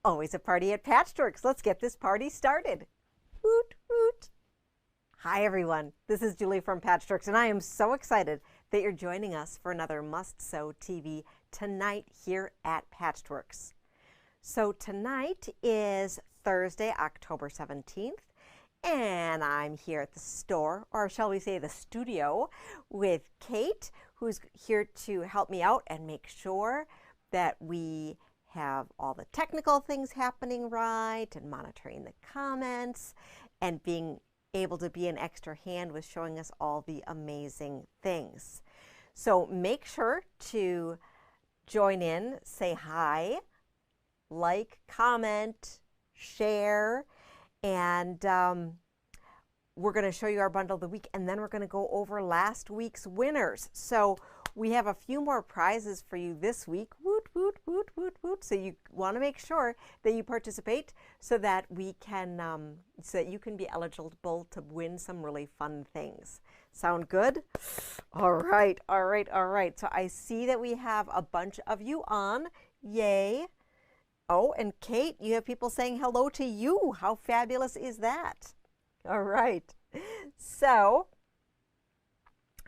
always a party at Patchworks. Let's get this party started. Woot, woot. Hi, everyone. This is Julie from Patchworks, and I am so excited that you're joining us for another Must Sew TV tonight here at Patchworks. So tonight is Thursday, October 17th, and I'm here at the store, or shall we say the studio, with Kate, who's here to help me out and make sure that we have all the technical things happening right, and monitoring the comments, and being able to be an extra hand with showing us all the amazing things. So make sure to join in, say hi, like, comment, share, and we're going to show you our bundle of the week, and then we're going to go over last week's winners. So we have a few more prizes for you this week. Woot, woot, woot, woot, woot. So you want to make sure that you participate so that we can, so that you can be eligible to win some really fun things. Sound good? All right, all right, all right. So I see that we have a bunch of you on. Yay. Oh, and Kate, you have people saying hello to you. How fabulous is that? All right. So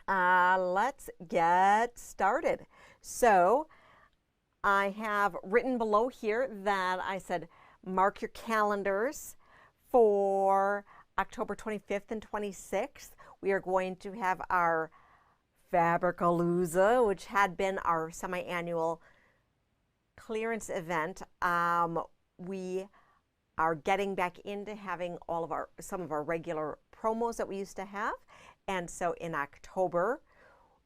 let's get started. So I have written below here that I said mark your calendars for October 25th and 26th. We are going to have our Fabricalooza, which had been our semi-annual clearance event. We are getting back into having some of our regular promos that we used to have. And so in October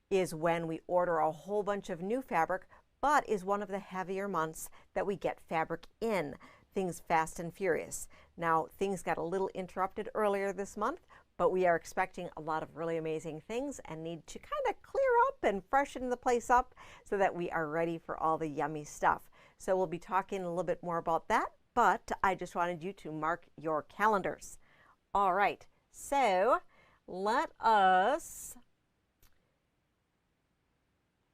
is when we order a whole bunch of new fabric, but is one of the heavier months that we get fabric in, things fast and furious. Now, things got a little interrupted earlier this month, but we are expecting a lot of really amazing things and need to kind of clear up and freshen the place up so that we are ready for all the yummy stuff. So we'll be talking a little bit more about that, but I just wanted you to mark your calendars. All right, so let us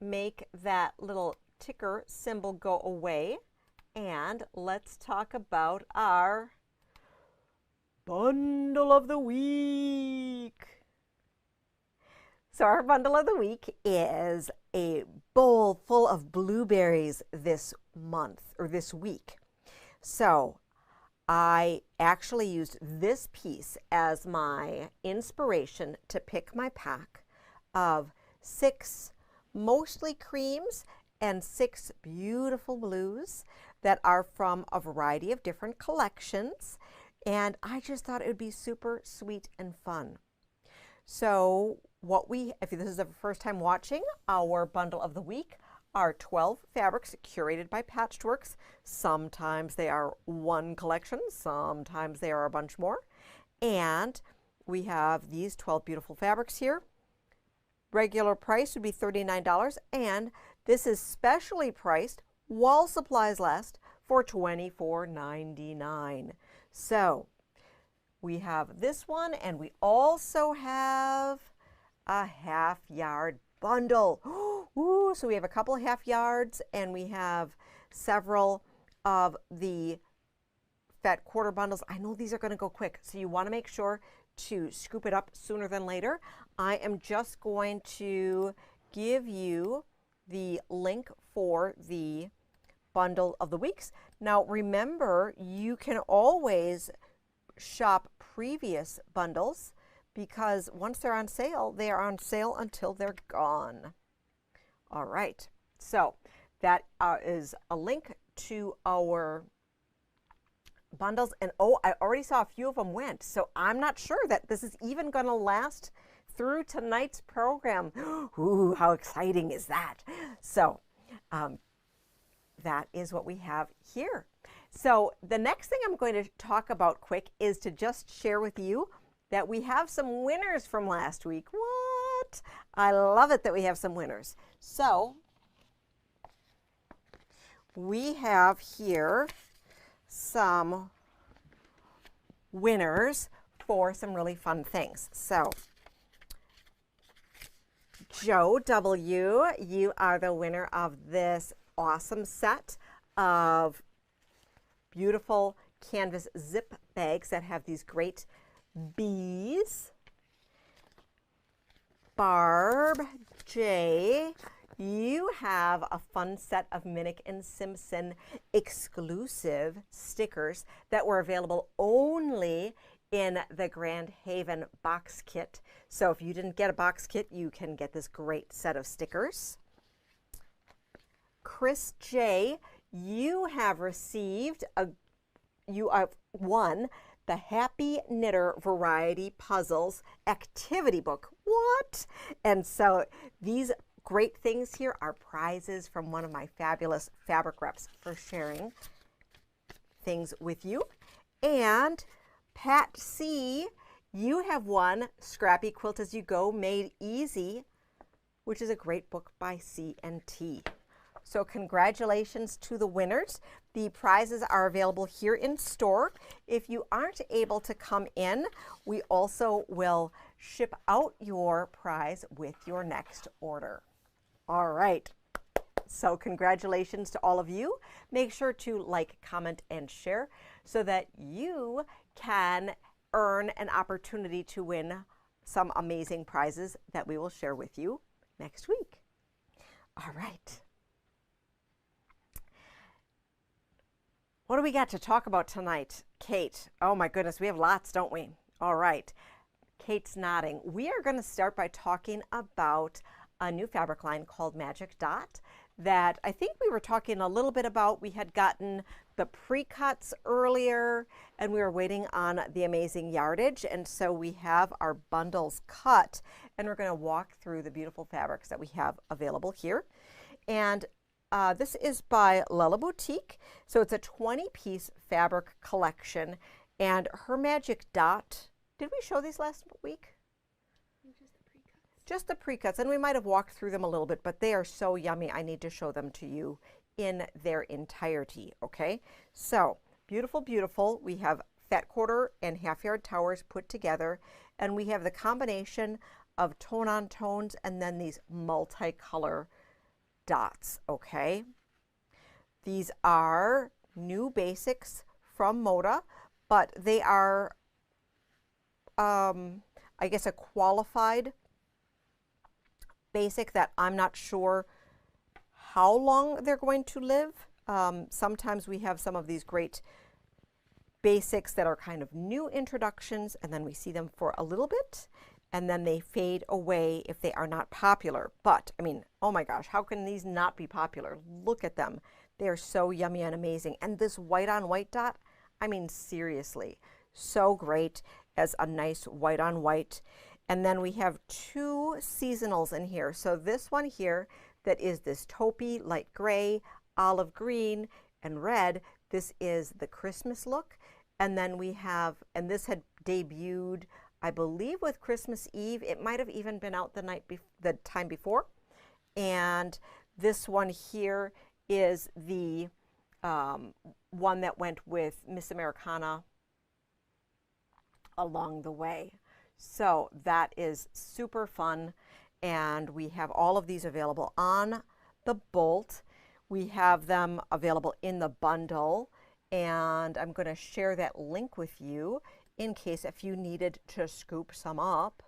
make that little ticker symbol go away, and let's talk about our bundle of the week. So our bundle of the week is a bowl full of blueberries this month, or this week. So I actually used this piece as my inspiration to pick my pack of 6 mostly creams and 6 beautiful blues that are from a variety of different collections. And I just thought it would be super sweet and fun. So if this is the first time watching, our bundle of the week are 12 fabrics curated by Patchworks. Sometimes they are one collection, sometimes they are a bunch more. And we have these 12 beautiful fabrics here. Regular price would be $39, and this is specially priced while supplies last for $24.99. So we have this one, and we also have a half-yard bundle. Ooh, so we have a couple of half yards, and we have several of the fat quarter bundles. I know these are going to go quick, so you want to make sure to scoop it up sooner than later. I am just going to give you the link for the bundle of the weeks. Now remember, you can always shop previous bundles, because once they're on sale, they are on sale until they're gone. All right, so that is a link to our bundles. And oh, I already saw a few of them went, so I'm not sure that this is even going to last through tonight's program. Ooh, how exciting is that? So that is what we have here. So the next thing I'm going to talk about quick is to just share with you that we have some winners from last week. What? I love it that we have some winners. So we have here some winners for some really fun things. So Joe W., you are the winner of this awesome set of beautiful canvas zip bags that have these great bees. Barb J, you have a fun set of Minnick and Simpson exclusive stickers that were available only in the Grand Haven box kit. So if you didn't get a box kit, you can get this great set of stickers. Chris J, you have won the Happy Knitter Variety Puzzles activity book. What? And so these great things here are prizes from one of my fabulous fabric reps for sharing things with you. And Pat C, you have won Scrappy Quilt As You Go Made Easy, which is a great book by C&T. So congratulations to the winners. The prizes are available here in store. If you aren't able to come in, we also will ship out your prize with your next order. All right. So congratulations to all of you. Make sure to like, comment, and share so that you can earn an opportunity to win some amazing prizes that we will share with you next week. All right. What do we got to talk about tonight, Kate? Oh my goodness, we have lots, don't we? All right. Kate's nodding. We are going to start by talking about a new fabric line called Magic Dot that I think we were talking a little bit about. We had gotten the pre-cuts earlier and we were waiting on the amazing yardage, and so we have our bundles cut and we're going to walk through the beautiful fabrics that we have available here. And this is by Lella Boutique. So it's a 20-piece fabric collection, and her Magic Dot, did we show these last week? Just the pre-cuts, and we might have walked through them a little bit, but they are so yummy. I need to show them to you in their entirety, okay? So, beautiful, beautiful. We have fat quarter and half yard towers put together, and we have the combination of tone-on tones and then these multicolor dots, okay? These are new basics from Moda, but they are, I guess, a qualified basic that I'm not sure how long they're going to live. Sometimes we have some of these great basics that are kind of new introductions, and then we see them for a little bit, and then they fade away if they are not popular. But, I mean, oh my gosh, how can these not be popular? Look at them. They are so yummy and amazing. And this white on white dot, I mean, seriously, so great as a nice white on white. And then we have two seasonals in here. So this one here that is this taupey, light gray, olive green, and red, this is the Christmas look. And then we have, and this had debuted, I believe, with Christmas Eve. It might have even been out the time before. And this one here is the one that went with Miss Americana along the way. So that is super fun. And we have all of these available on the Bolt. We have them available in the bundle. And I'm going to share that link with you in case if you needed to scoop some up.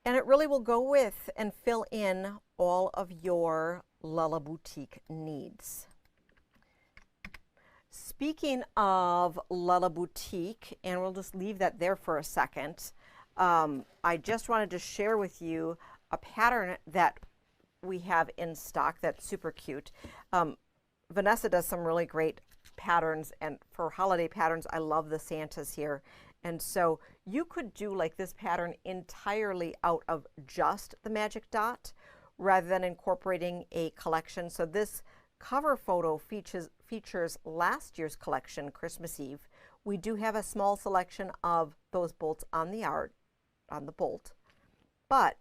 And it really will go with and fill in all of your Lella Boutique needs. Speaking of Lella Boutique, and we'll just leave that there for a second, I just wanted to share with you a pattern that we have in stock that's super cute. Vanessa does some really great patterns, and for holiday patterns, I love the Santas here. And so you could do like this pattern entirely out of just the Magic Dot rather than incorporating a collection. So this cover photo features last year's collection, Christmas Eve. We do have a small selection of those bolts on the Bolt, but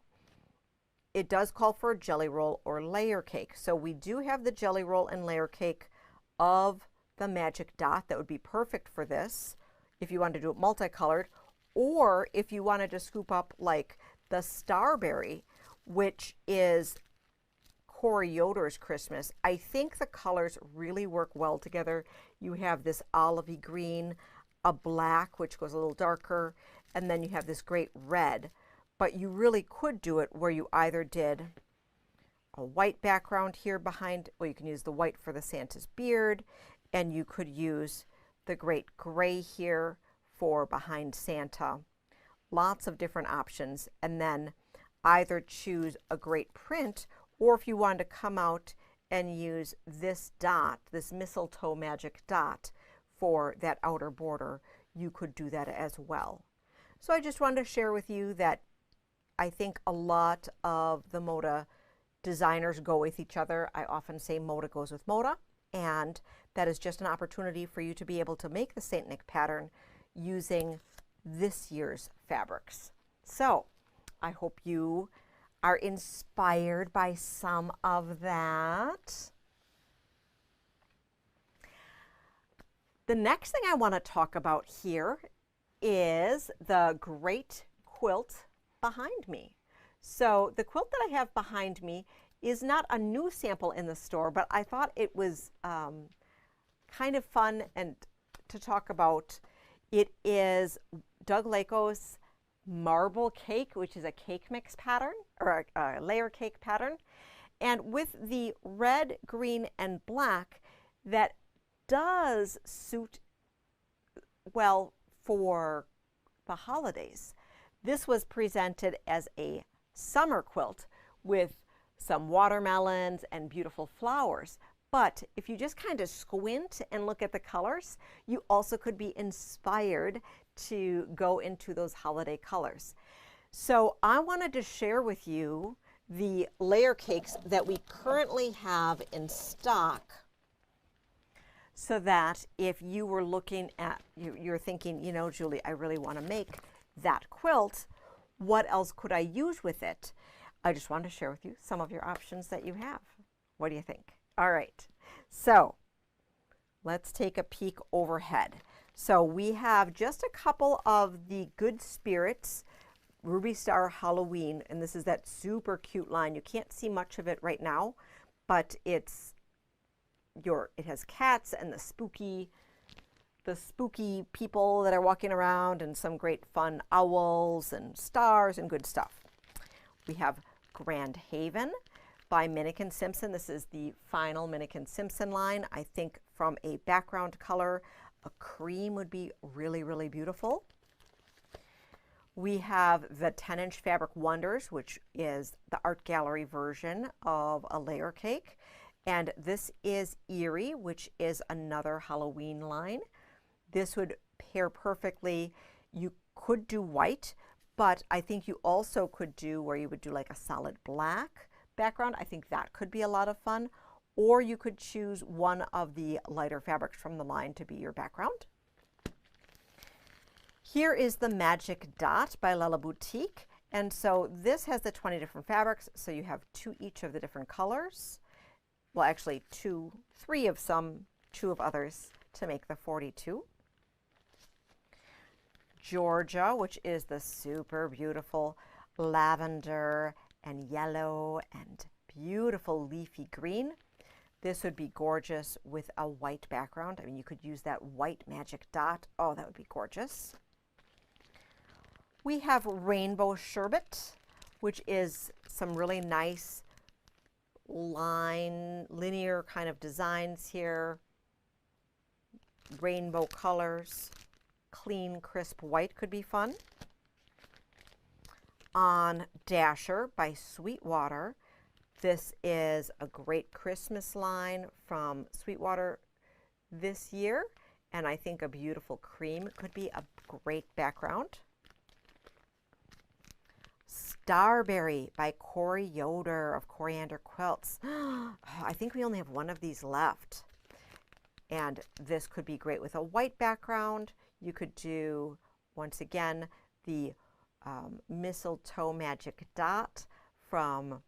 it does call for a jelly roll or layer cake. So we do have the jelly roll and layer cake of the Magic Dot that would be perfect for this if you wanted to do it multicolored, or if you wanted to scoop up like the Starberry, which is Corey Yoder's Christmas. I think the colors really work well together. You have this olivey green, a black, which goes a little darker, and then you have this great red. But you really could do it where you either did a white background here behind, well, you can use the white for the Santa's beard, and you could use the great gray here for behind Santa. Lots of different options, and then either choose a great print, or if you wanted to come out and use this dot, this mistletoe magic dot for that outer border, you could do that as well. So I just wanted to share with you that I think a lot of the Moda designers go with each other. I often say Moda goes with Moda, and that is just an opportunity for you to be able to make the St. Nick pattern using this year's fabrics. So I hope you are inspired by some of that. The next thing I want to talk about here is the great quilt behind me. So the quilt that I have behind me is not a new sample in the store, but I thought it was kind of fun and to talk about. It is Doug Laco's Marble Cake, which is a cake mix pattern, or a layer cake pattern. And with the red, green, and black, that does suit well for the holidays. This was presented as a summer quilt with some watermelons and beautiful flowers. But if you just kind of squint and look at the colors, you also could be inspired to go into those holiday colors. So I wanted to share with you the layer cakes that we currently have in stock, so that if you were looking at, you're thinking, you know, Julie, I really want to make that quilt, what else could I use with it? I just wanted to share with you some of your options that you have. What do you think? All right, so let's take a peek overhead. So we have just a couple of the Good Spirits Ruby Star Halloween, and this is that super cute line. You can't see much of it right now, but it has cats and the spooky people that are walking around, and some great fun owls and stars and good stuff. We have Grand Haven by Minnick & Simpson. This is the final Minnick & Simpson line. I think from a background color, a cream would be really, really beautiful. We have the 10-inch Fabric Wonders, which is the art gallery version of a layer cake. And this is Eerie, which is another Halloween line. This would pair perfectly. You could do white, but I think you also could do where you would do like a solid black background. I think that could be a lot of fun. Or you could choose one of the lighter fabrics from the line to be your background. Here is the Magic Dot by Lella Boutique. And so this has the 20 different fabrics, so you have two each of the different colors. Well, actually three of some, two of others to make the 42. Georgia, which is the super beautiful lavender and yellow and beautiful leafy green. This would be gorgeous with a white background. I mean, you could use that white magic dot. Oh, that would be gorgeous. We have Rainbow Sherbet, which is some really nice linear kind of designs here. Rainbow colors. Clean, crisp white could be fun. On Dasher by Sweetwater. This is a great Christmas line from Sweetwater this year, and I think a beautiful cream could be a great background. Starberry by Corey Yoder of Coriander Quilts. I think we only have one of these left, and this could be great with a white background. You could do, once again, the Mistletoe Magic Dot from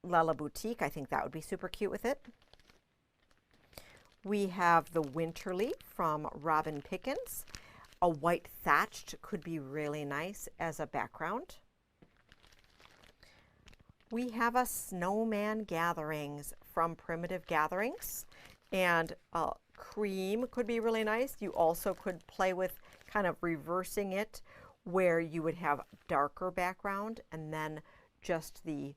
Lella Boutique. I think that would be super cute with it. We have the Winterly from Robin Pickens. A white thatched could be really nice as a background. We have a snowman gatherings from Primitive Gatherings, and cream could be really nice. You also could play with kind of reversing it where you would have darker background and then just the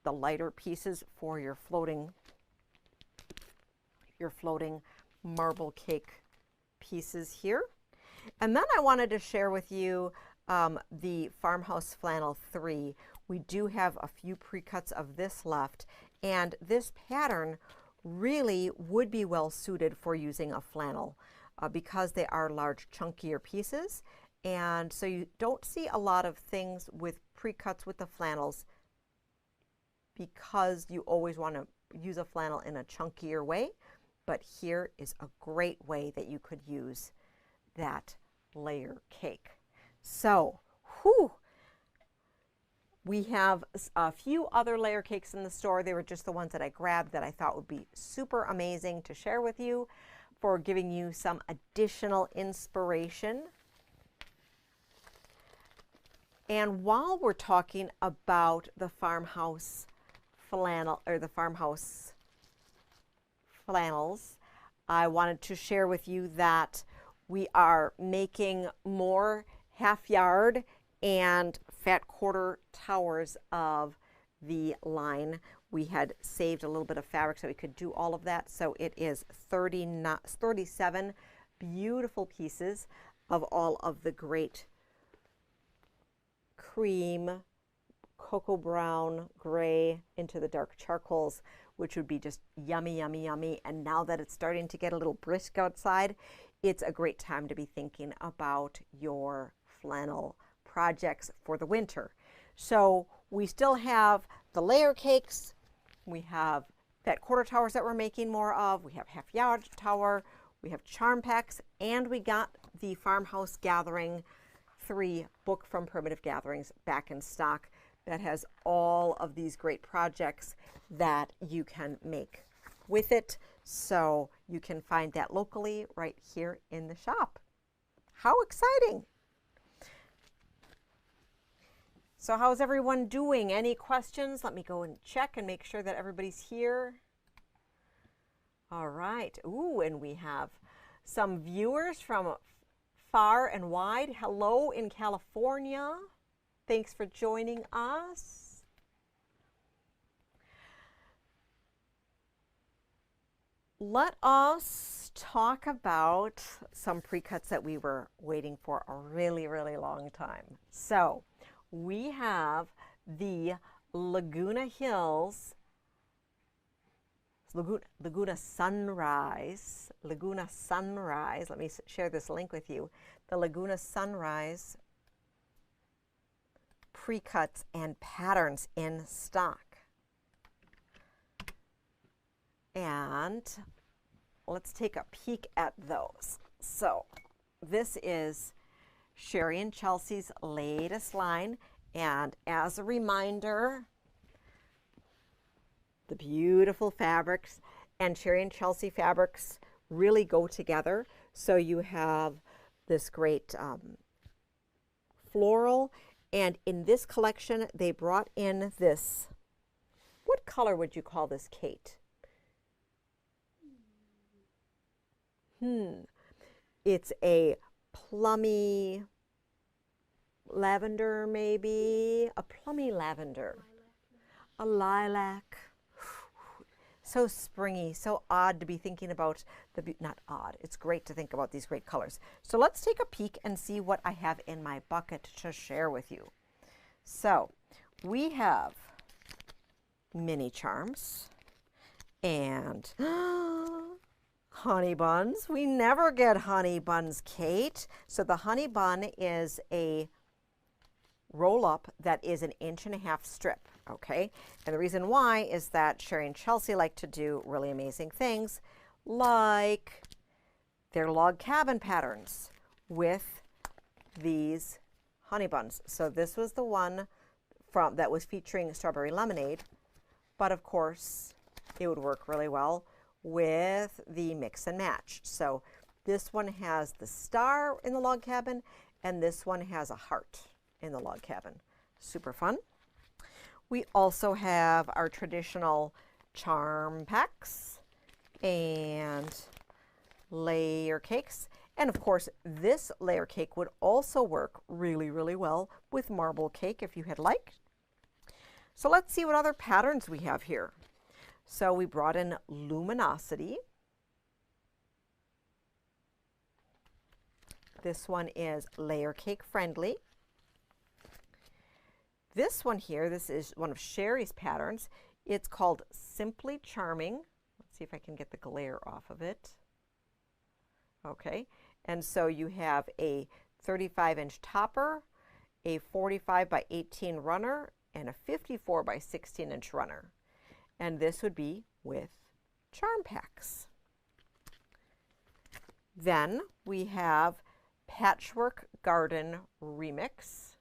lighter pieces for your floating marble cake pieces here. And then I wanted to share with you the Farmhouse Flannel 3. We do have a few pre-cuts of this left, and this pattern really would be well suited for using a flannel because they are large, chunkier pieces. And so you don't see a lot of things with pre-cuts with the flannels because you always want to use a flannel in a chunkier way. But here is a great way that you could use that layer cake. So, we have a few other layer cakes in the store. They were just the ones that I grabbed that I thought would be super amazing to share with you for giving you some additional inspiration. And while we're talking about the farmhouse flannel or the farmhouse flannels, I wanted to share with you that we are making more half yard and fat quarter towers of the line. We had saved a little bit of fabric so we could do all of that. So it is 37 beautiful pieces of all of the great cream, cocoa brown, gray into the dark charcoals, which would be just yummy, yummy, yummy. And now that it's starting to get a little brisk outside, it's a great time to be thinking about your flannel projects for the winter. So we still have the layer cakes, we have fat quarter towers that we're making more of, we have half yard tower, we have charm packs, and we got the Farmhouse Gathering 3 book from Primitive Gatherings back in stock that has all of these great projects that you can make with it. So you can find that locally right here in the shop. How exciting! So how's everyone doing? Any questions? Let me go and check and make sure that everybody's here. All right. Ooh, and we have some viewers from far and wide. Hello in California. Thanks for joining us. Let us talk about some pre-cuts that we were waiting for a really, really long time. So we have the Laguna Hills, Laguna Sunrise. Let me share this link with you. The Laguna Sunrise pre-cuts and patterns in stock. And let's take a peek at those. So this is Sherry and Chelsea's latest line, and as a reminder, the beautiful fabrics and Sherry and Chelsea fabrics really go together. So you have this great floral, and in this collection they brought in this, what color would you call this, Kate? It's a plummy lavender, maybe a plummy lavender, a lilac. So springy, so odd to be thinking about not odd, it's great to think about these great colors. So let's take a peek and see what I have in my bucket to share with you. So we have mini charms and honey buns. We never get honey buns, Kate. So the honey bun is a roll up that is 1.5 inch strip, okay? And the reason why is that Sherry and Chelsea like to do really amazing things like their log cabin patterns with these honey buns. So this was the one that was featuring strawberry lemonade, but of course it would work really well with the mix and match. So this one has the star in the log cabin, and this one has a heart in the log cabin. Super fun. We also have our traditional charm packs and layer cakes. And of course, this layer cake would also work really, really well with marble cake if you had liked. So let's see what other patterns we have here. So we brought in Luminosity. This one is layer cake friendly. This one here, this is one of Sherry's patterns. It's called Simply Charming. Let's see if I can get the glare off of it. Okay, and so you have a 35-inch topper, a 45 by 18 runner, and a 54 by 16-inch runner. And this would be with charm packs. Then we have Patchwork Garden Remix.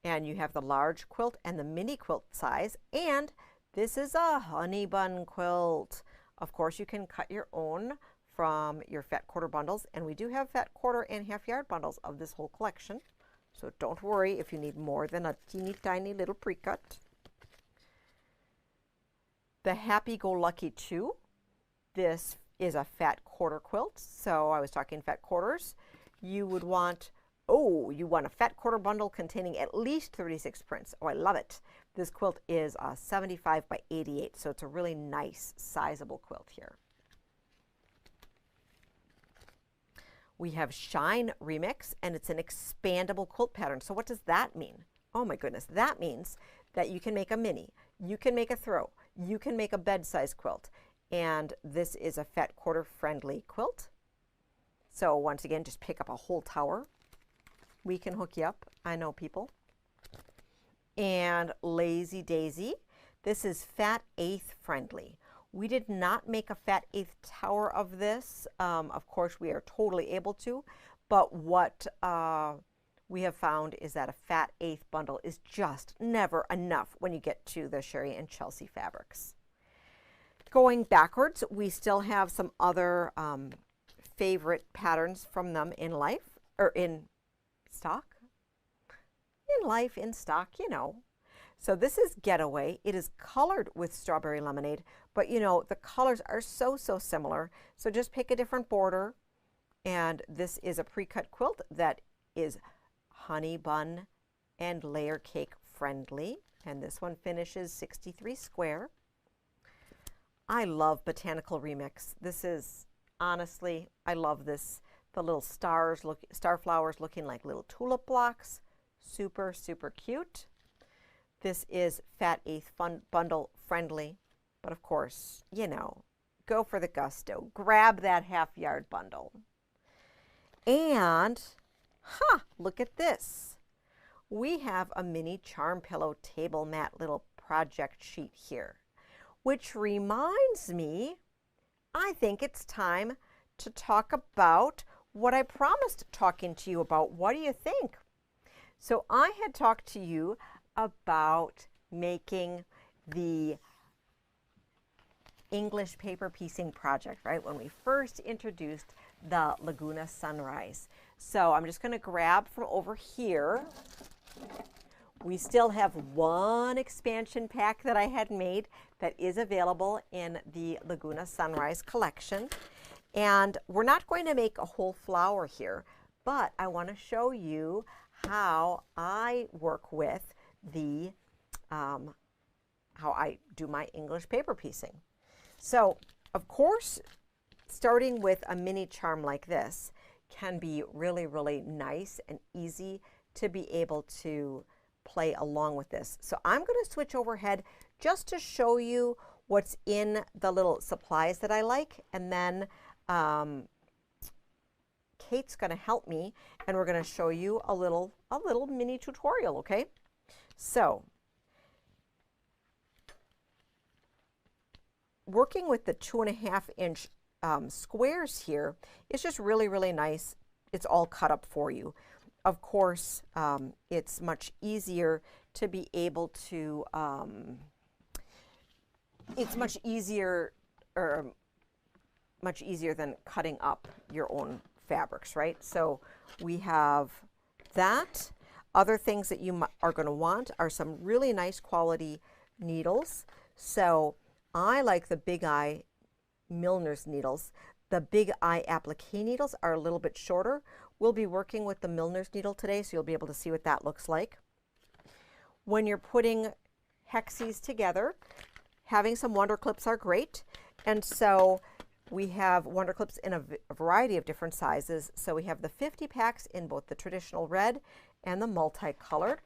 And you have the large quilt and the mini quilt size. And this is a honey bun quilt. Of course, you can cut your own from your fat quarter bundles. And we do have fat quarter and half yard bundles of this whole collection. So don't worry if you need more than a teeny tiny little pre-cut. The Happy Go Lucky 2. This is a fat quarter quilt. So I was talking fat quarters. You would want, you want a fat quarter bundle containing at least 36 prints. Oh, I love it. This quilt is 75 by 88, so it's a really nice, sizable quilt here. We have Shine Remix, and it's an expandable quilt pattern. So what does that mean? Oh my goodness, that means that you can make a mini, you can make a throw, you can make a bed size quilt, and this is a fat quarter friendly quilt. So once again, just pick up a whole tower. We can hook you up. I know people. And Lazy Daisy. This is fat eighth friendly. We did not make a fat eighth tower of this. Of course, we are totally able to, but what we have found is that a fat eighth bundle is just never enough when you get to the Sherry and Chelsea fabrics. Going backwards, we still have some other favorite patterns from them in life, or in stock. In life, in stock, you know. So this is Getaway. It is colored with Strawberry Lemonade, but you know, the colors are so similar. So just pick a different border. And this is a pre-cut quilt that is honey bun and layer cake friendly. And this one finishes 63 square. I love Botanical Remix. This is, honestly, I love this. The little star flowers looking like little tulip blocks. Super cute. This is fat eighth bundle friendly, but of course, you know, go for the gusto. Grab that half yard bundle. And, look at this. We have a mini Charm Pillow table mat little project sheet here, which reminds me, I think it's time to talk about what I promised talking to you about. What do you think? So I had talked to you about making the English paper piecing project, right? When we first introduced the Laguna Sunrise. So I'm just going to grab from over here. We still have one expansion pack that I had made that is available in the Laguna Sunrise collection. And we're not going to make a whole flower here, but I want to show you how I work with the, how I do my English paper piecing. So, of course, starting with a mini charm like this can be really nice and easy to be able to play along with this. So I'm going to switch overhead just to show you what's in the little supplies that I like, and then Kate's going to help me, and we're going to show you a little mini tutorial, okay? So, working with the 2.5-inch squares here is just really nice. It's all cut up for you. Of course, it's much easier to be able to, it's much easier than cutting up your own fabrics, right? So we have that. Other things that you are going to want are some really nice quality needles. So I like the Big Eye Milner's needles. The Big Eye applique needles are a little bit shorter. We'll be working with the Milner's needle today, so you'll be able to see what that looks like. When you're putting hexes together, having some Wonder Clips are great. And so we have Wonder Clips in a variety of different sizes. So we have the 50 packs in both the traditional red and the multicolored.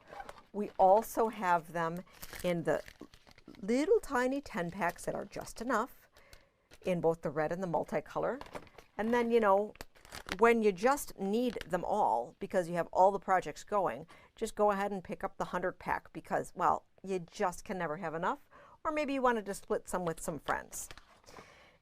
We also have them in the little tiny 10 packs that are just enough in both the red and the multicolor. And then, you know, when you just need them all because you have all the projects going, just go ahead and pick up the 100 pack because, well, you just can never have enough. Or maybe you wanted to split some with some friends.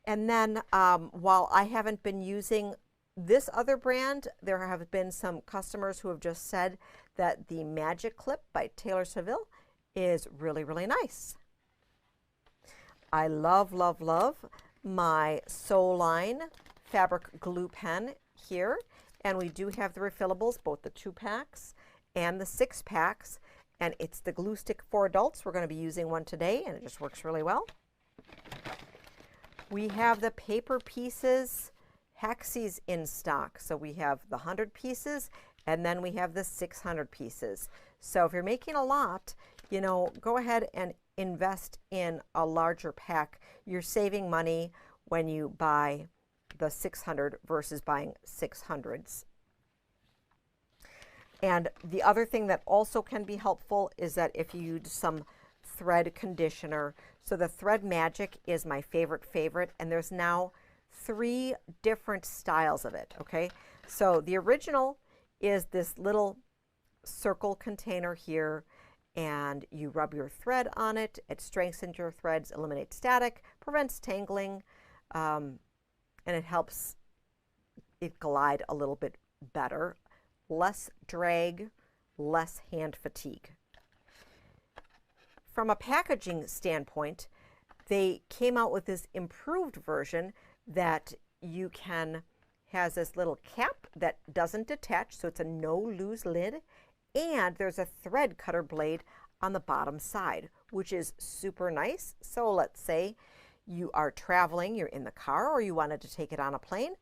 And then while I haven't been using this other brand, there have been some customers who have just said that the Magic Clip by Taylor Seville is really, really nice. I love, love, love my Soline fabric glue pen here. And we do have the refillables, both the 2 packs and the 6 packs. And it's the glue stick for adults. We're going to be using one today, and it just works really well. We have the Paper Pieces hexes in stock. So we have the 100 pieces, and then we have the 600 pieces. So if you're making a lot, you know, go ahead and invest in a larger pack. You're saving money when you buy the 600 versus buying 600s. And the other thing that also can be helpful is that if you use some thread conditioner. So the Thread Magic is my favorite, and there's now 3 different styles of it, okay? So the original is this little circle container here, and you rub your thread on it. It strengthens your threads, eliminates static, prevents tangling, and it helps it glide a little bit better. Less drag, less hand fatigue. From a packaging standpoint, they came out with this improved version that you can, has this little cap that doesn't detach, so it's a no-lose lid, and there's a thread cutter blade on the bottom side, which is super nice. So let's say you are traveling, you're in the car, or you wanted to take it on a plane.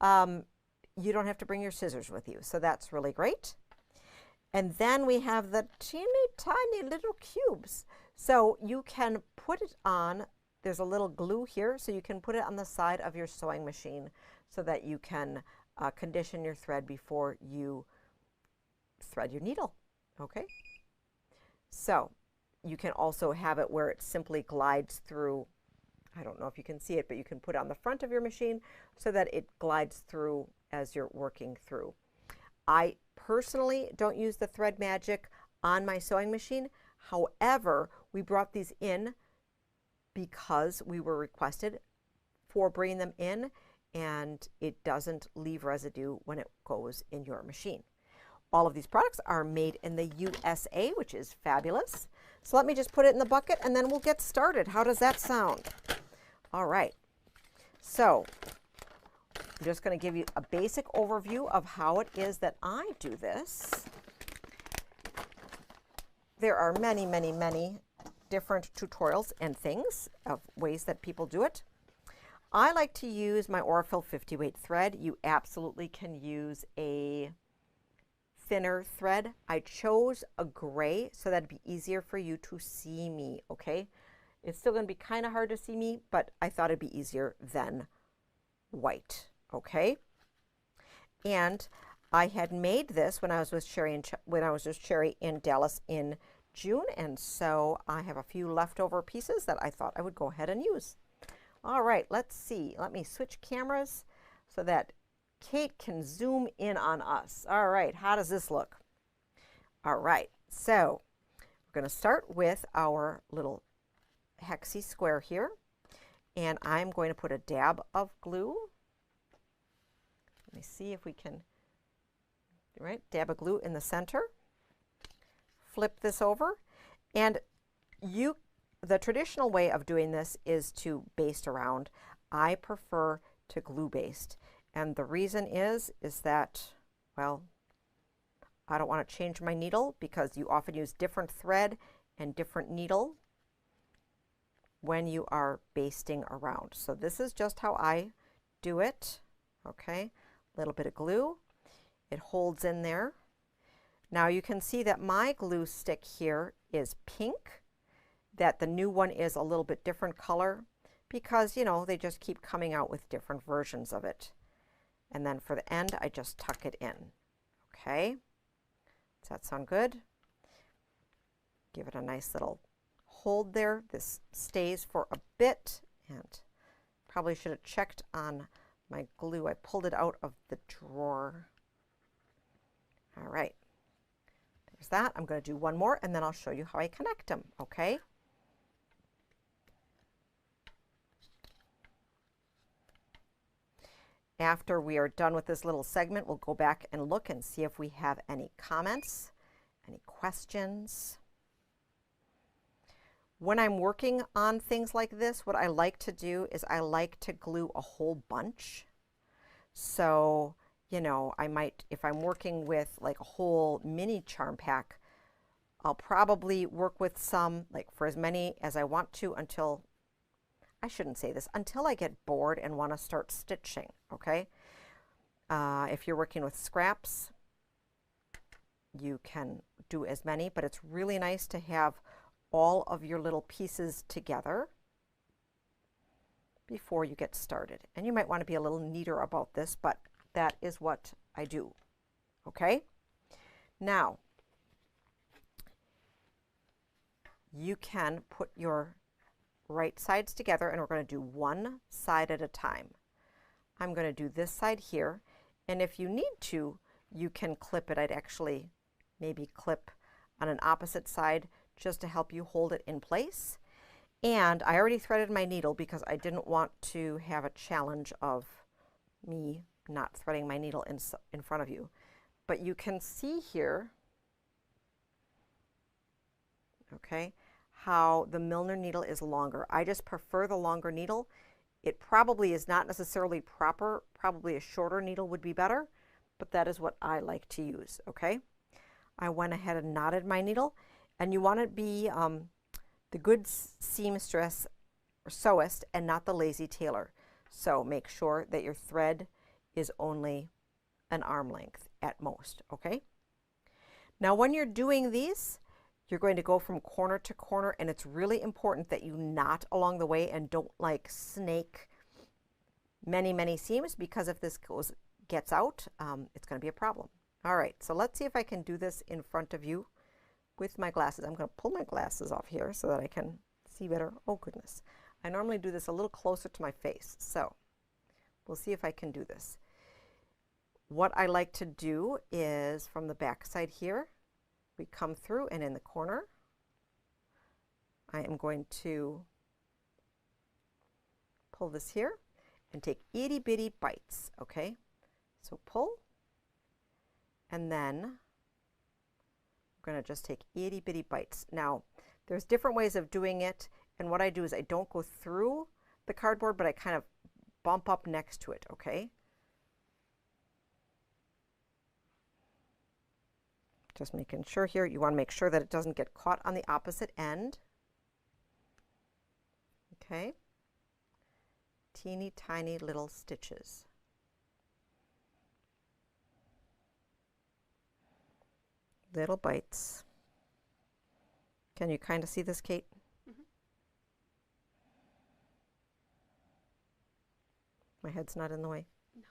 You don't have to bring your scissors with you, so that's really great. And then we have the teeny tiny little cubes. So you can put it on, there's a little glue here, so you can put it on the side of your sewing machine so that you can condition your thread before you thread your needle, okay? So you can also have it where it simply glides through. I don't know if you can see it, but you can put it on the front of your machine so that it glides through as you're working through. I personally don't use the Thread Magic on my sewing machine. However, we brought these in because we were requested for bringing them in, and it doesn't leave residue when it goes in your machine. All of these products are made in the USA, which is fabulous. So let me just put it in the bucket and then we'll get started. How does that sound? All right. So I'm just going to give you a basic overview of how it is that I do this. There are many, many, many different tutorials and things of ways that people do it. I like to use my Aurifil 50 weight thread. You absolutely can use a thinner thread. I chose a gray so that'd be easier for you to see me, okay? It's still going to be kind of hard to see me, but I thought it'd be easier than white, okay? And I had made this when I was with Sherry in Dallas in June, and so I have a few leftover pieces that I thought I would go ahead and use. All right, let's see. Let me switch cameras so that Kate can zoom in on us. All right, how does this look? All right, so we're going to start with our little hexy square here, and I'm going to put a dab of glue. Let me see if we can, right, dab of glue in the center. Flip this over, and the traditional way of doing this is to baste around. I prefer to glue baste, and the reason is that, well, I don't want to change my needle because you often use different thread and different needle when you are basting around. So this is just how I do it. Okay, a little bit of glue. It holds in there. Now you can see that my glue stick here is pink, that the new one is a little bit different color because, you know, they just keep coming out with different versions of it. And then for the end, I just tuck it in. Okay, does that sound good? Give it a nice little hold there. This stays for a bit, and probably should have checked on my glue. I pulled it out of the drawer. All right, there's that. I'm going to do one more, and then I'll show you how I connect them, okay? After we are done with this little segment, we'll go back and look and see if we have any comments, any questions. When I'm working on things like this, what I like to do is I like to glue a whole bunch. So, you know, I might, if I'm working with like a whole mini charm pack, I'll probably work with some, like for as many as I want to until, I shouldn't say this, until I get bored and want to start stitching, okay? If you're working with scraps, you can do as many, but it's really nice to have all of your little pieces together before you get started. And you might want to be a little neater about this, but that is what I do, okay? Now, you can put your right sides together, and we're going to do one side at a time. I'm going to do this side here, and if you need to, you can clip it. I'd actually maybe clip on an opposite side just to help you hold it in place. And I already threaded my needle because I didn't want to have a challenge of me not threading my needle in front of you. But you can see here, okay, how the Milner needle is longer. I just prefer the longer needle. It probably is not necessarily proper. Probably a shorter needle would be better, but that is what I like to use, okay? I went ahead and knotted my needle, and you want to be the good seamstress or sewist and not the lazy tailor. So make sure that your thread is only an arm length at most, okay? Now when you're doing these, you're going to go from corner to corner, and it's really important that you knot along the way and don't like snake many seams, because if this gets out, it's going to be a problem. All right, so let's see if I can do this in front of you with my glasses. I'm going to pull my glasses off here so that I can see better. Oh goodness, I normally do this a little closer to my face, so we'll see if I can do this. What I like to do is from the back side here, we come through, and in the corner, I am going to pull this here and take itty bitty bites, okay? So pull, and then we're going to just take itty bitty bites. Now, there's different ways of doing it, and what I do is I don't go through the cardboard, but I kind of bump up next to it, okay? Just making sure here, you want to make sure that it doesn't get caught on the opposite end. Okay. Teeny tiny little stitches. Little bites. Can you kind of see this, Kate? Mm-hmm. My head's not in the way? No.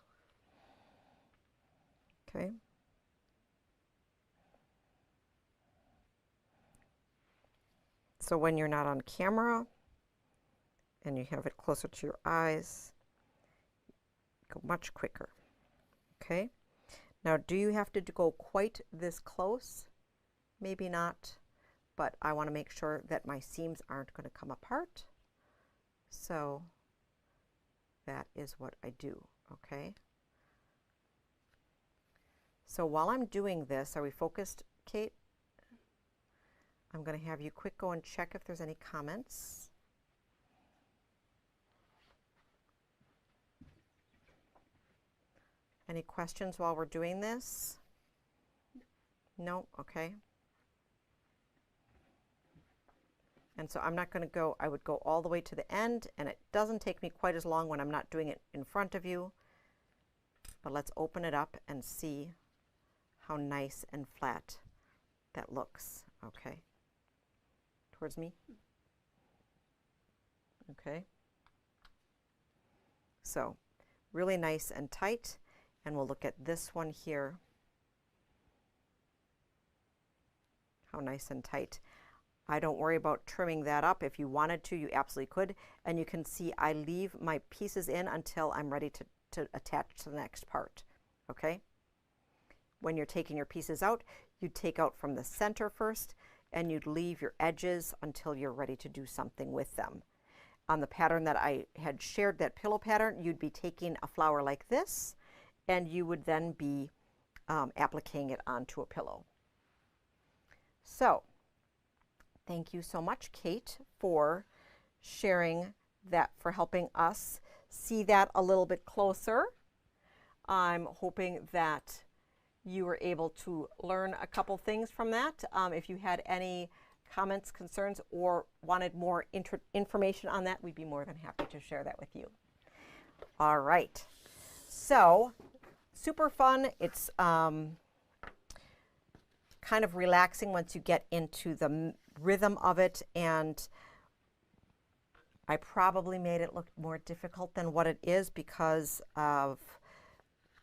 Okay. So when you're not on camera and you have it closer to your eyes, go much quicker. Okay. Now, do you have to go quite this close? Maybe not, but I want to make sure that my seams aren't going to come apart. So that is what I do, okay? So while I'm doing this, are we focused, Kate? I'm going to have you quick go and check if there's any comments. Any questions while we're doing this? No, okay. And so I'm not going to go, I would go all the way to the end, and it doesn't take me quite as long when I'm not doing it in front of you. But let's open it up and see how nice and flat that looks. Okay. Towards me. Okay. So really nice and tight. And we'll look at this one here. How nice and tight. I don't worry about trimming that up. If you wanted to, you absolutely could. And you can see I leave my pieces in until I'm ready to attach to the next part. Okay? When you're taking your pieces out, you'd take out from the center first, and you'd leave your edges until you're ready to do something with them. On the pattern that I had shared, that pillow pattern, you'd be taking a flower like this, and you would then be appliquing it onto a pillow. So, thank you so much, Kate, for sharing that, for helping us see that a little bit closer. I'm hoping that you were able to learn a couple things from that. If you had any comments, concerns, or wanted more information on that, we'd be more than happy to share that with you. All right. So, super fun. It's kind of relaxing once you get into the rhythm of it, and I probably made it look more difficult than what it is because of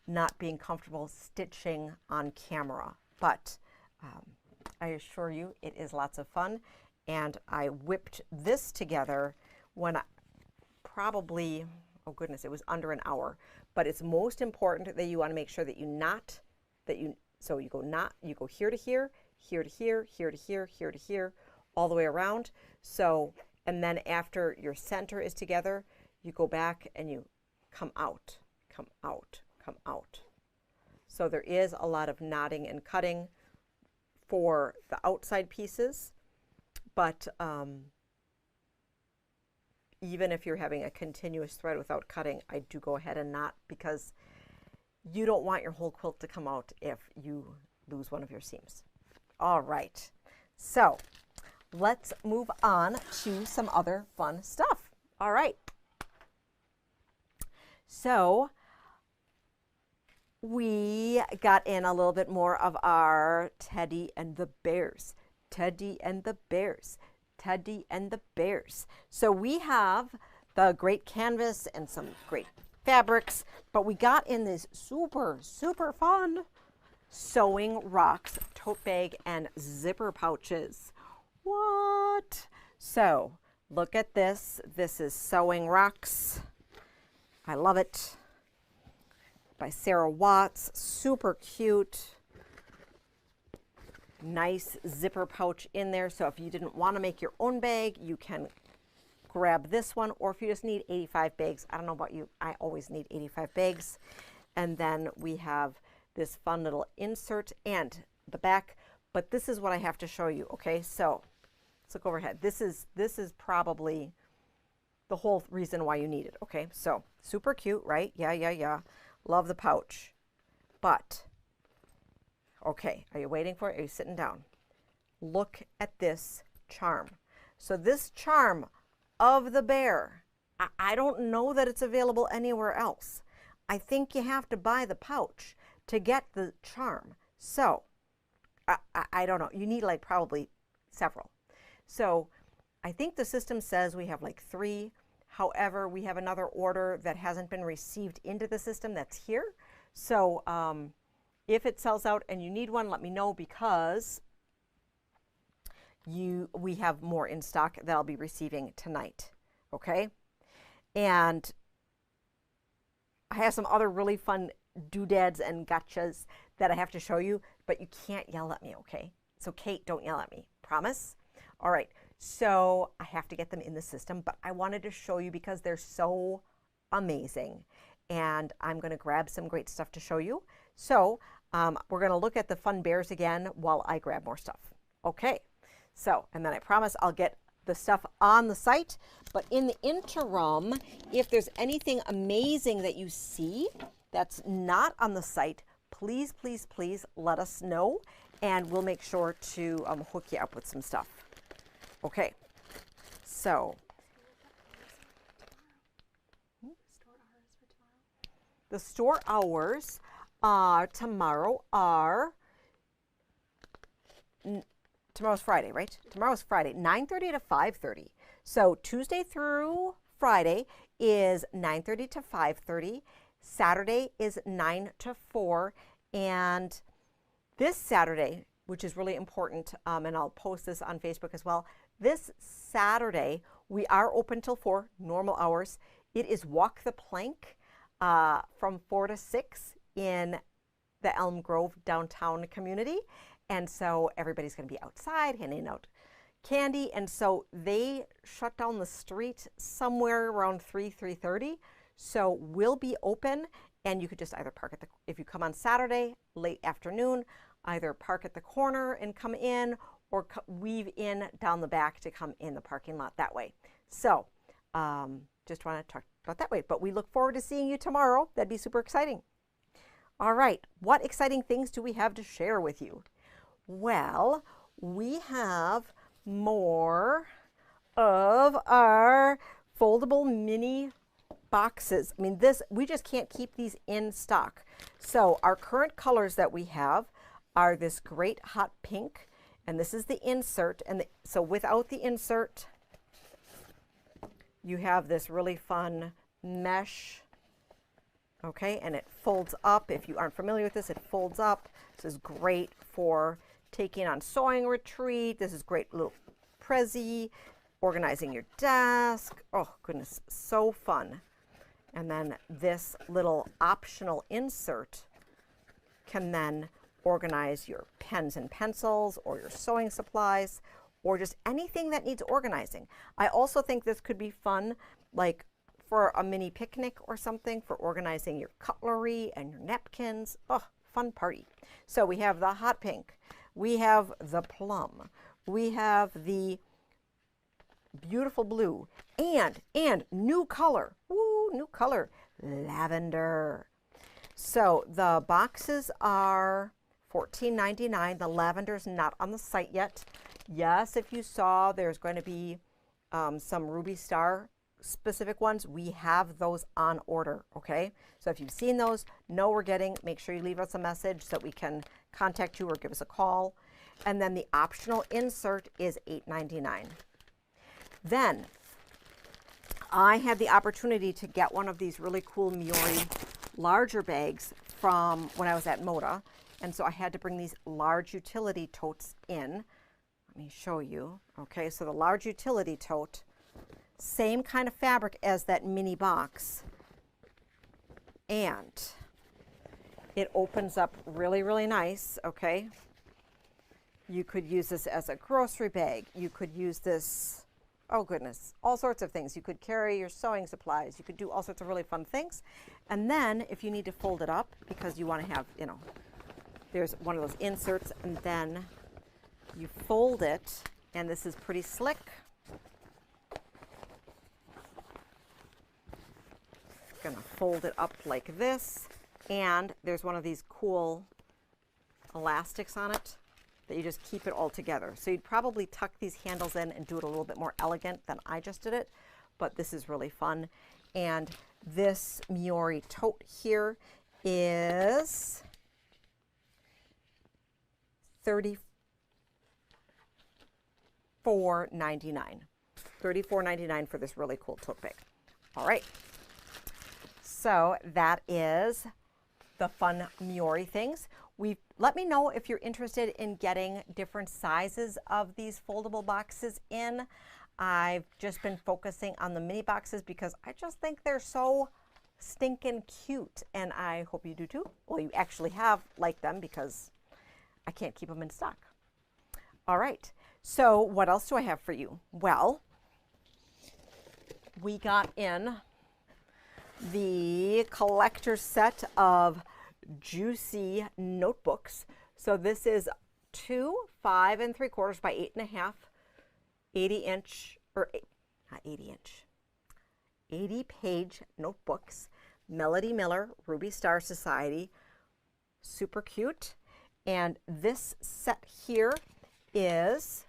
not being comfortable stitching on camera. But I assure you it is lots of fun, and I whipped this together when probably, oh goodness, it was under an hour. But it's most important that you want to make sure that so you go here to here, here to here, here to here, here to here, all the way around. So, and then after your center is together, you go back and you come out, come out, come out. So there is a lot of knotting and cutting for the outside pieces, but even if you're having a continuous thread without cutting, I do go ahead and knot, because you don't want your whole quilt to come out if you lose one of your seams. All right, so let's move on to some other fun stuff. All right, so we got in a little bit more of our Teddy and the Bears. Teddy and the Bears. Teddy and the Bears. So we have the great canvas and some great fabrics, but we got in this super, super fun Sewing Rocks tote bag and zipper pouches. What? So look at this. This is Sewing Rocks. I love it. By Sarah Watts. Super cute. Nice zipper pouch in there. So if you didn't want to make your own bag, you can grab this one, or if you just need 85 bags. I don't know about you, I always need 85 bags. And then we have this fun little insert and the back, but this is what I have to show you. Okay, so let's look overhead. This is probably the whole reason why you need it. Okay, so super cute, right? Yeah. Love the pouch. But okay, are you waiting for it? Are you sitting down? Look at this charm. So this charm of the bear, I don't know that it's available anywhere else. I think you have to buy the pouch to get the charm. So I don't know. You need like probably several. So I think the system says we have like 3. However, we have another order that hasn't been received into the system that's here. So if it sells out and you need one, let me know, because we have more in stock that I'll be receiving tonight. Okay? And I have some other really fun doodads and gotchas that I have to show you, but you can't yell at me, okay? So Kate, don't yell at me. Promise? All right. So I have to get them in the system, but I wanted to show you because they're so amazing. And I'm going to grab some great stuff to show you. So we're going to look at the fun bears again while I grab more stuff. Okay. So, and then I promise I'll get the stuff on the site. But in the interim, if there's anything amazing that you see that's not on the site, please, please, please let us know. and we'll make sure to hook you up with some stuff. Okay, so the store hours tomorrow are, tomorrow's Friday, right? Tomorrow's Friday, 9:30 to 5:30. So Tuesday through Friday is 9:30 to 5:30. Saturday is 9 to 4. And this Saturday, which is really important, and I'll post this on Facebook as well, this Saturday, we are open till 4, normal hours. It is Walk the Plank from 4 to 6 in the Elm Grove downtown community. And so everybody's going to be outside handing out candy. And so they shut down the street somewhere around 3:30. So we'll be open, and you could just either park at the, if you come on Saturday, late afternoon, either park at the corner and come in, or weave in down the back to come in the parking lot that way. So just want to talk about that way. But we look forward to seeing you tomorrow. That'd be super exciting. All right, what exciting things do we have to share with you? Well, we have more of our foldable mini boxes. I mean, we just can't keep these in stock. So our current colors that we have are this great hot pink, and this is the insert. And so without the insert, you have this really fun mesh. Okay, and it folds up. If you aren't familiar with this, it folds up. This is great for taking on sewing retreat. This is great little Prezi, organizing your desk. Oh goodness, so fun. And then this little optional insert can then organize your pens and pencils, or your sewing supplies, or just anything that needs organizing. I also think this could be fun, like for a mini picnic or something, for organizing your cutlery and your napkins. Oh, fun party. So we have the hot pink, we have the plum, we have the beautiful blue, and new color. Woo, new color, lavender. So the boxes are $14.99. The lavender's not on the site yet. Yes, if you saw, there's going to be some Ruby Star specific ones. We have those on order, okay? So if you've seen those, know we're getting, make sure you leave us a message so that we can contact you or give us a call. And then the optional insert is $8.99. Then I had the opportunity to get one of these really cool Miori larger bags from when I was at Moda. And so I had to bring these large utility totes in. Let me show you. Okay, so the large utility tote, same kind of fabric as that mini box. And it opens up really, really nice, okay? You could use this as a grocery bag. You could use this, oh goodness, all sorts of things. You could carry your sewing supplies. You could do all sorts of really fun things. And then if you need to fold it up because you want to have, you know, there's one of those inserts, and then you fold it, and this is pretty slick. Gonna fold it up like this, and there's one of these cool elastics on it that you just keep it all together. So you'd probably tuck these handles in and do it a little bit more elegant than I just did it, but this is really fun. And this Miori tote here is $34.99. $34.99 for this really cool tote bag. All right. So that is the fun Miori things. Let me know if you're interested in getting different sizes of these foldable boxes in. I've just been focusing on the mini boxes because I just think they're so stinking cute, and I hope you do too. Well, you actually have liked them because I can't keep them in stock. All right, so what else do I have for you? Well, we got in the collector set of Juicy notebooks. So this is 2 5 3/4 by 8.5, 80-inch, or not 80-inch, 80-page notebooks. Melody Miller, Ruby Star Society, super cute. And this set here is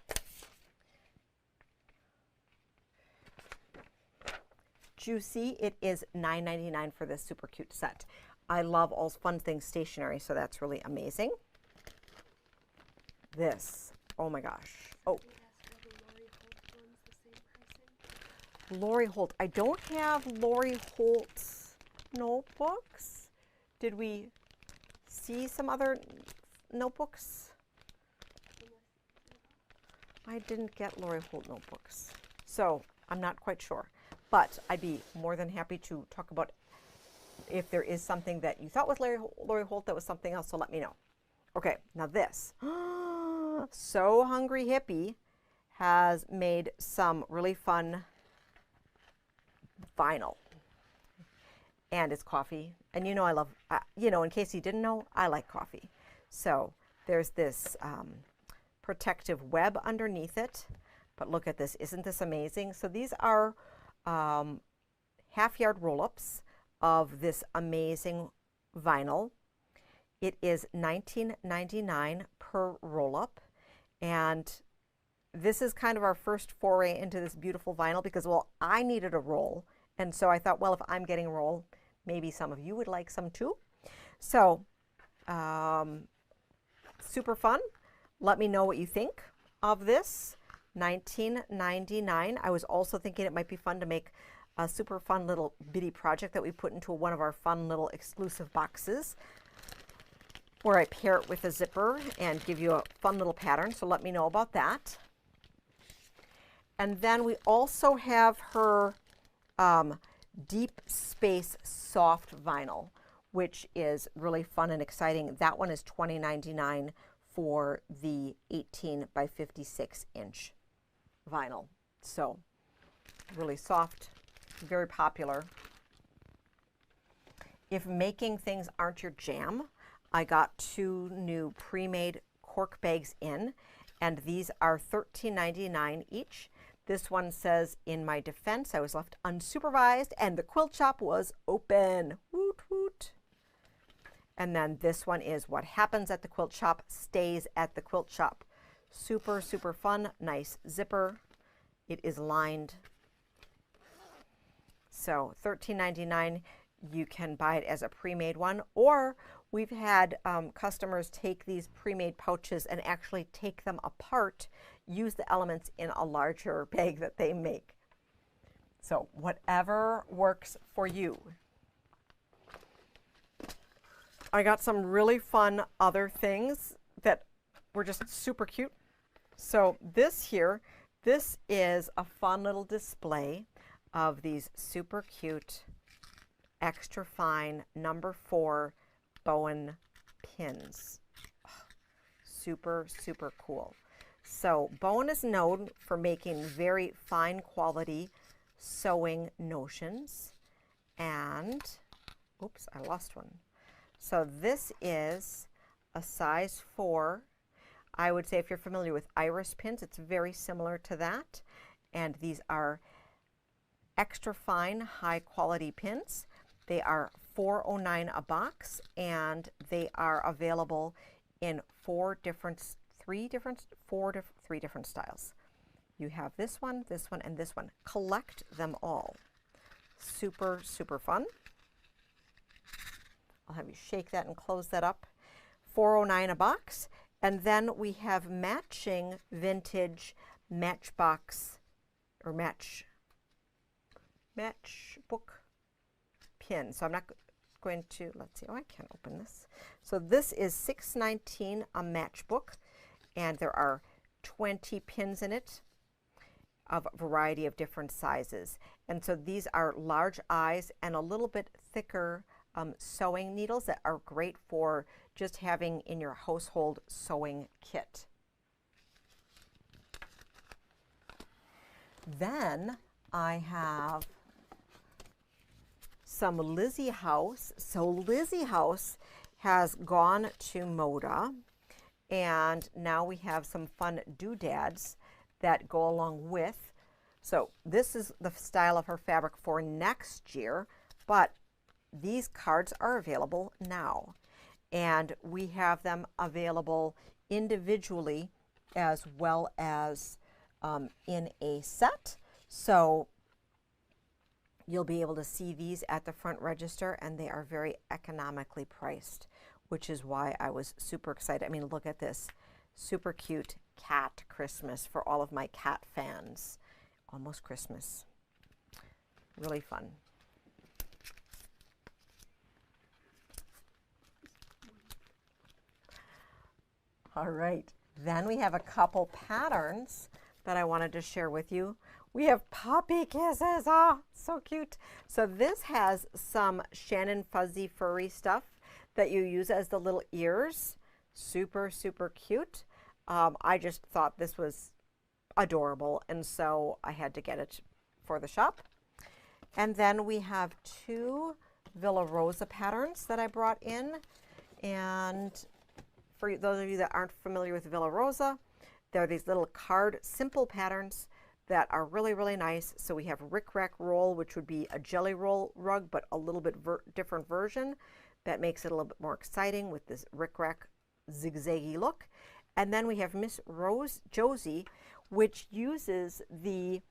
juicy. It is $9.99 for this super cute set. I love all fun things stationery, so that's really amazing. This, oh my gosh. Oh, Lori Holt. I don't have Lori Holt's notebooks. Did we see some other notebooks? I didn't get Lori Holt notebooks, so I'm not quite sure. But I'd be more than happy to talk about if there is something that you thought was Lori Holt that was something else, so let me know. Okay, now this. So Hungry Hippie has made some really fun vinyl. And it's coffee. And you know I love, in case you didn't know, I like coffee. So there's this protective web underneath it. But look at this. Isn't this amazing? So these are half-yard roll-ups of this amazing vinyl. It is $19.99 per roll-up. And this is kind of our first foray into this beautiful vinyl because, well, I needed a roll. And so I thought, well, if I'm getting a roll, maybe some of you would like some too. So, super fun. Let me know what you think of this. $19.99. I was also thinking it might be fun to make a super fun little bitty project that we put into one of our fun little exclusive boxes where I pair it with a zipper and give you a fun little pattern. So let me know about that. And then we also have her Deep Space Soft Vinyl, which is really fun and exciting. That one is $20.99 for the 18 by 56 inch vinyl. So really soft, very popular. If making things aren't your jam, I got 2 new pre-made cork bags in, and these are $13.99 each. This one says, in my defense, I was left unsupervised and the quilt shop was open. Woot woot. And then this one is, what happens at the quilt shop stays at the quilt shop. Super, super fun, nice zipper. It is lined. So $13.99, you can buy it as a pre-made one, or we've had customers take these pre-made pouches and actually take them apart, use the elements in a larger bag that they make. So whatever works for you. I got some really fun other things that were just super cute. So this here, this is a fun little display of these super cute, extra fine number 4 Bowen pins. Super, super cool. So Bowen is known for making very fine quality sewing notions. And, oops, I lost one. So this is a size 4. I would say if you're familiar with iris pins, it's very similar to that. And these are extra fine, high quality pins. They are $4.09 a box, and they are available in 3 different styles. You have this one, and this one. Collect them all. Super, super fun. I'll have you shake that and close that up. $4.09 a box. And then we have matching vintage matchbox or matchbook pins. So I'm not going to, let's see, oh, I can't open this. So this is $6.19 a matchbook, and there are 20 pins in it of a variety of different sizes. And so these are large eyes and a little bit thicker sewing needles that are great for just having in your household sewing kit. Then I have some Lizzie House. So Lizzie House has gone to Moda, and now we have some fun doodads that go along with. So this is the style of her fabric for next year, but these cards are available now. and we have them available individually as well as in a set. So you'll be able to see these at the front register, and they are very economically priced, which is why I was super excited. I mean, look at this. Super cute cat Christmas for all of my cat fans. Almost Christmas. Really fun. All right, then we have a couple patterns that I wanted to share with you. We have puppy kisses. Oh, so cute. So this has some Shannon Fuzzy Furry stuff that you use as the little ears. Super, super cute. I just thought this was adorable, and so I had to get it for the shop. And then we have two Villa Rosa patterns that I brought in. And for those of you that aren't familiar with Villa Rosa, they're these little card simple patterns that are really, really nice. So we have Rick Rack Roll, which would be a jelly roll rug, but a little bit different version that makes it a little bit more exciting with this Rick Rack zigzaggy look. And then we have Miss Rose Josie, which uses the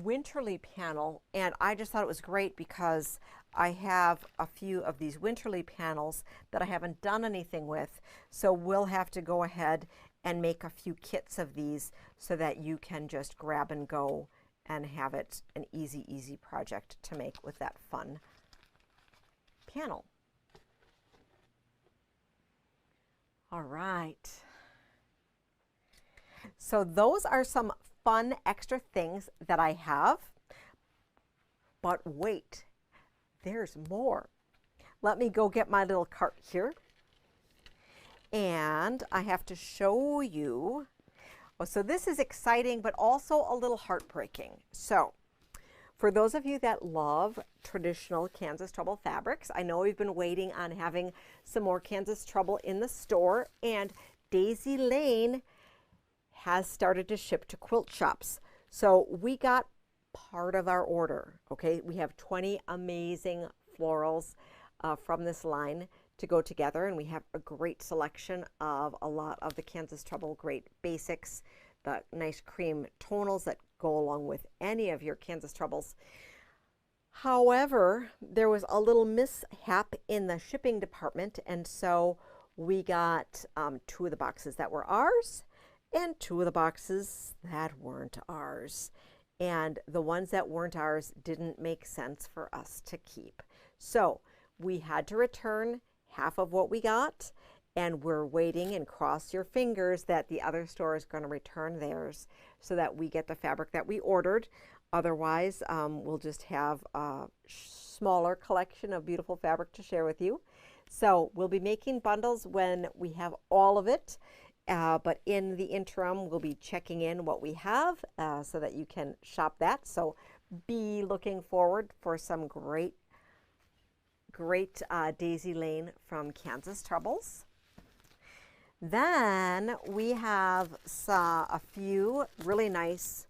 Winterly panel, and I just thought it was great because I have a few of these Winterly panels that I haven't done anything with, so we'll have to go ahead and make a few kits of these so that you can just grab and go and have it an easy project to make with that fun panel. All right, so those are some fun extra things that I have, but wait, there's more. Let me go get my little cart here, and I have to show you. Oh, so this is exciting, but also a little heartbreaking. So for those of you that love traditional Kansas Trouble fabrics, I know we've been waiting on having some more Kansas Trouble in the store, and Daisy Lane has started to ship to quilt shops. So we got part of our order, okay? We have 20 amazing florals from this line to go together, and we have a great selection of a lot of the Kansas Trouble great basics, the nice cream tonals that go along with any of your Kansas Troubles. However, there was a little mishap in the shipping department, and so we got 2 of the boxes that were ours, and 2 of the boxes that weren't ours. And the ones that weren't ours didn't make sense for us to keep. So we had to return half of what we got, and we're waiting, and cross your fingers that the other store is going to return theirs so that we get the fabric that we ordered. Otherwise, we'll just have a smaller collection of beautiful fabric to share with you. So we'll be making bundles when we have all of it. But in the interim, we'll be checking in what we have so that you can shop that. So be looking forward for some great Daisy Lane from Kansas Troubles. Then we have a few really nice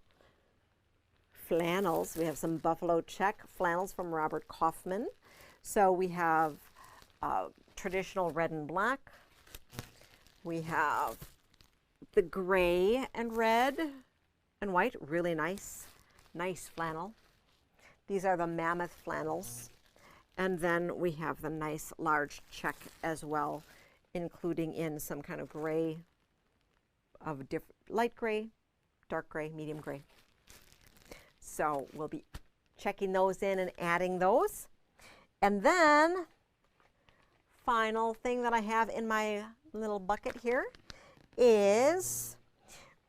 flannels. We have some buffalo check flannels from Robert Kaufman. So we have traditional red and black. We have the gray and red and white, really nice flannel. These are the mammoth flannels. And then we have the nice large check as well, including in some kind of gray, of light gray, dark gray, medium gray. So we'll be checking those in and adding those. And then final thing that I have in my little bucket here is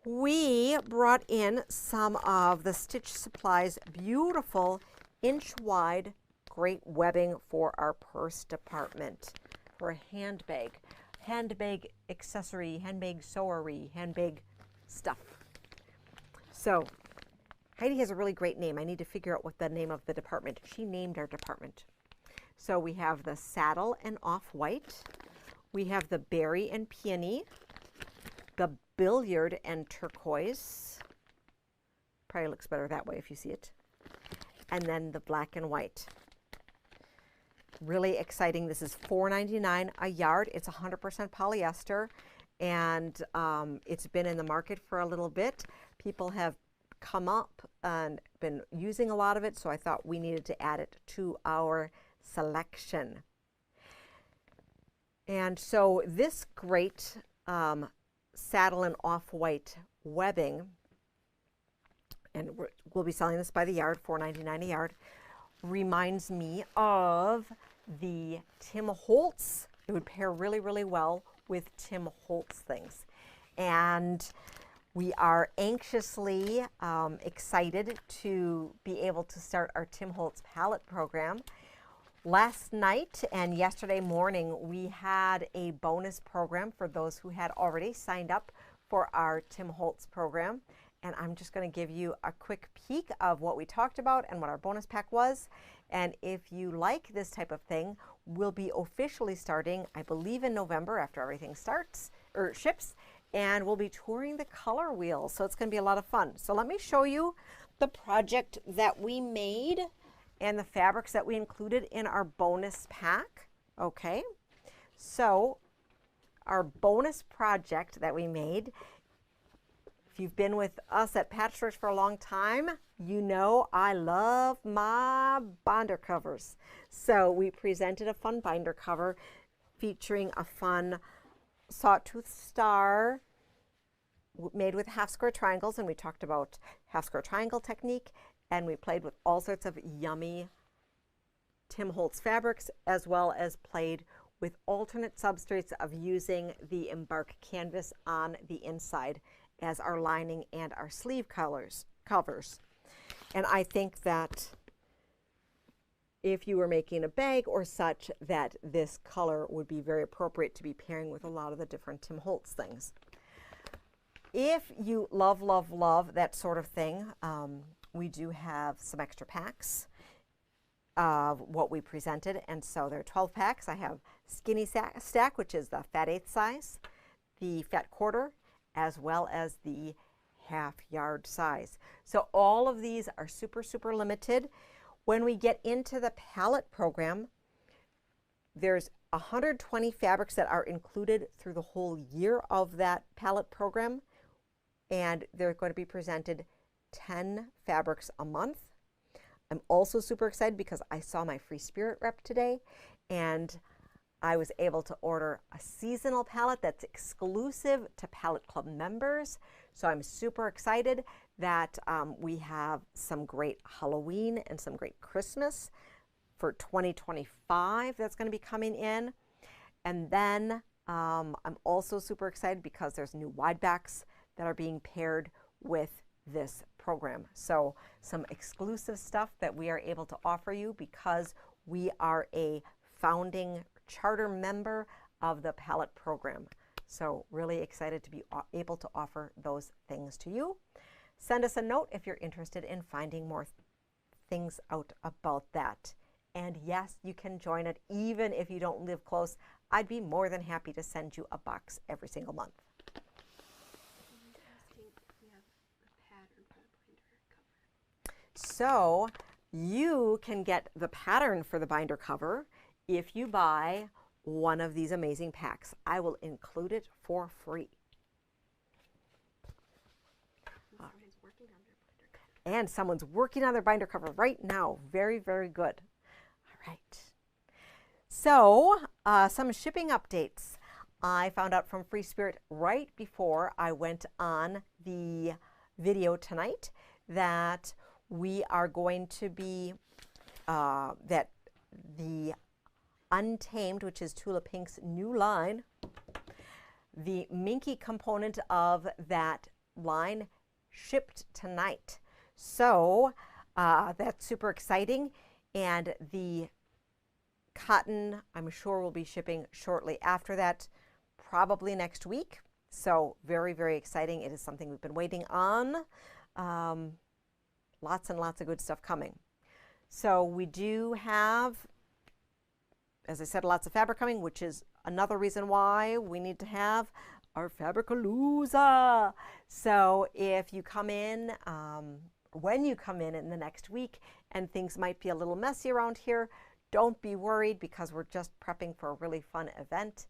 we brought in some of the Stitch Supplies beautiful inch wide great webbing for our purse department, for a handbag accessory, handbag sewery, handbag stuff. So Heidi has a really great name. I need to figure out what the name of the department. She named our department. So we have the saddle and off-white. We have the berry and peony, the billiard and turquoise. Probably looks better that way if you see it. And then the black and white. really exciting. This is $4.99 a yard. It's 100% polyester, and it's been in the market for a little bit. People have come up and been using a lot of it, so I thought we needed to add it to our selection. And so this great saddle and off-white webbing, and we'll be selling this by the yard, $4.99 a yard, reminds me of the Tim Holtz. It would pair really, really well with Tim Holtz things. And we are anxiously excited to be able to start our Tim Holtz palette program. Last night and yesterday morning, we had a bonus program for those who had already signed up for our Tim Holtz program. And I'm just going to give you a quick peek of what we talked about and what our bonus pack was. And if you like this type of thing, we'll be officially starting, I believe, in November after everything starts or ships. And we'll be touring the color wheel. So it's going to be a lot of fun. So let me show you the project that we made and the fabrics that we included in our bonus pack. Okay, so our bonus project that we made, if you've been with us at Patchworks for a long time, you know I love my binder covers. So we presented a fun binder cover featuring a fun sawtooth star made with half square triangles, and we talked about half square triangle technique, and we played with all sorts of yummy Tim Holtz fabrics, as well as played with alternate substrates of using the Embark canvas on the inside as our lining and our sleeve covers. And I think that if you were making a bag or such, that this color would be very appropriate to be pairing with a lot of the different Tim Holtz things. If you love, love, love that sort of thing, we do have some extra packs of what we presented. And so there are 12 packs. I have Skinny Stack, which is the fat eighth size, the fat quarter, as well as the half yard size. So all of these are super, super limited. When we get into the palette program, there's 120 fabrics that are included through the whole year of that palette program. And they're going to be presented 10 fabrics a month. I'm also super excited because I saw my Free Spirit rep today, and I was able to order a seasonal palette that's exclusive to Palette Club members. So I'm super excited that we have some great Halloween and some great Christmas for 2025 that's going to be coming in. And then I'm also super excited because there's new wide backs that are being paired with this program. So some exclusive stuff that we are able to offer you because we are a founding charter member of the palette program. So really excited to be able to offer those things to you. Send us a note if you're interested in finding more things out about that. And yes, you can join it even if you don't live close. I'd be more than happy to send you a box every single month. So you can get the pattern for the binder cover if you buy one of these amazing packs. I will include it for free. And someone's working on their binder cover right now. Very, very good. All right. So some shipping updates. I found out from Free Spirit right before I went on the video tonight that we are going to be, that the Untamed, which is Tula Pink's new line, the Minky component of that line shipped tonight. So that's super exciting. And the cotton, I'm sure, will be shipping shortly after that, probably next week. So very, very exciting. It is something we've been waiting on. Lots and lots of good stuff coming. So we do have, as I said, lots of fabric coming, which is another reason why we need to have our Fabricalooza. So if you come in, when you come in the next week and things might be a little messy around here, don't be worried because we're just prepping for a really fun event,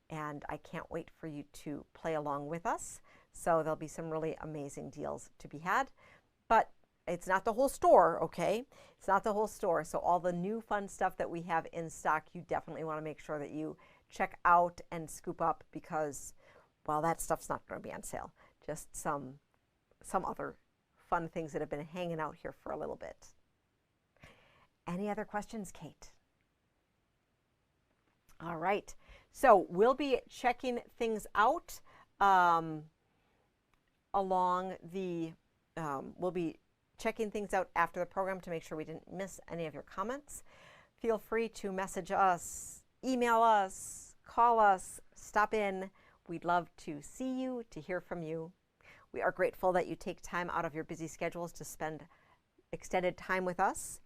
and I can't wait for you to play along with us. So there'll be some really amazing deals to be had, but it's not the whole store, okay? It's not the whole store. So all the new fun stuff that we have in stock, you definitely want to make sure that you check out and scoop up because, well, that stuff's not going to be on sale. Just some other fun things that have been hanging out here for a little bit. Any other questions, Kate? All right. So we'll be checking things out we'll be checking things out after the program to make sure we didn't miss any of your comments. Feel free to message us, email us, call us, stop in. We'd love to see you, to hear from you. We are grateful that you take time out of your busy schedules to spend extended time with us.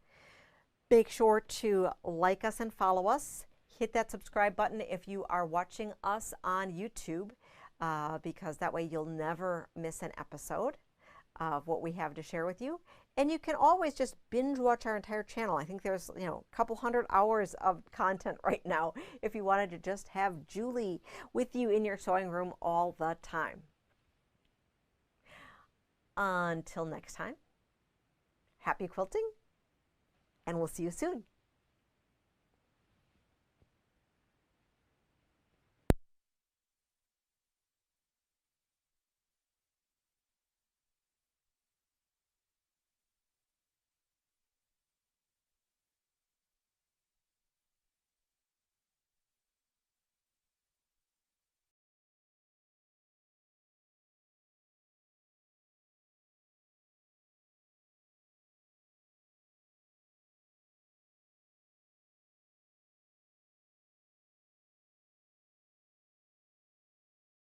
Make sure to like us and follow us. Hit that subscribe button if you are watching us on YouTube, because that way you'll never miss an episode of what we have to share with you. And you can always just binge watch our entire channel. I think there's a couple hundred hours of content right now if you wanted to just have Julie with you in your sewing room all the time. Until next time, happy quilting, and we'll see you soon.